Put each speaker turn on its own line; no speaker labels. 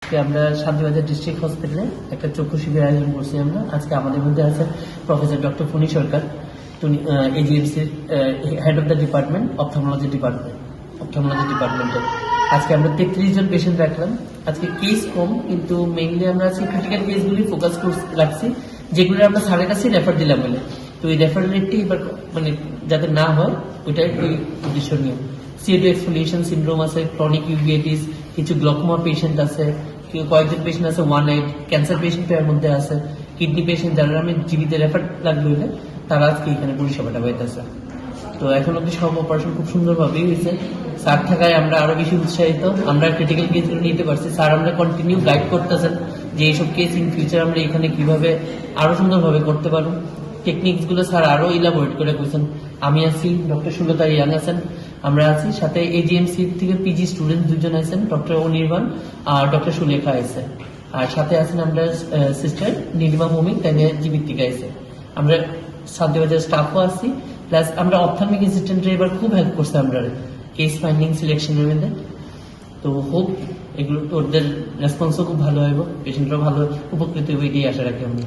আজকে আমরা শান্তিবাজার ডিস্ট্রিক্ট হসপিটালে একটা চক্ষু শিবির আয়োজন করছি আমরা। আজকে আমাদের মধ্যে আছেন প্রফেসর ডক্টর ফণী সরকার, এজিএমসির head of the department ophthalmology ডিপার্টমেন্টের। আজকে আমরা 33 জন পেশেন্ট রাখলাম। আজকে কেস কম, কিন্তু মেইনলি আমরা আজকে ক্রিটিক্যাল কেসগুলি ফোকাস রাখছি, যেগুলো আমরা স্যারের কাছে রেফার দিলাম বলে। তো এই রেফার রেটটি এবার মানে যাতে না হয় ওইটাই এই উদ্দেশ্য নিয়ে। CO2 এক্সফোলিয়েশন সিনড্রোম আছে, ক্রনিক ইউভিয়েটিস, কিছু গ্লকোমা পেশেন্ট আছে, কয়েকজন পেশেন্ট আছে ওয়ান আইড, ক্যান্সার পেশেন্ট এর মধ্যে আছে, কিডনি পেশেন্ট, যারা আমি জীবিত রেফার লাগবে হলে তারা আজকে এখানে পরিষেবাটা পাইতেছে। তো এখন অব্দি সব অপারেশন খুব সুন্দরভাবেই হয়েছে। স্যার থাকায় আমরা আরো বেশি উৎসাহিত, আমরা ক্রিটিক্যাল কেসগুলো নিতে পারছি। স্যার আমরা কন্টিনিউ গাইড করতেছেন যে এইসব কেস ইন ফিউচার আমরা এখানে কিভাবে আরো সুন্দরভাবে করতে পারবো। টেকনিক্স গুলো স্যার আরো ইলাবোরেট করে করেছেন। আমি আছি, ডক্টর সুলতা ইয়াং আছেন, আমরা আছি, সাথে এজিএমসি থেকে পিজি স্টুডেন্ট 2 জন আছেন, ডক্টর অনির্বাণ আর ডক্টর সুলেখা আছে, আর সাথে আছেন আমরা সিস্টার নীলিমা ভৌমিক, তাই জীবিতিকা আছে। আমরা শান্তিবাজার স্টাফও আছি, প্লাস আমরা অপথলমিক অ্যাসিস্ট্যান্টরা এবার খুব হেল্প করছে আমরা কেস ফাইন্ডিং সিলেকশনের মধ্যে। তো হোপ এগুলো ওদের রেসপন্সও খুব ভালো হবে, পেশেন্টরাও ভালো উপকৃত হবে, এটাই আশা রাখি আমি।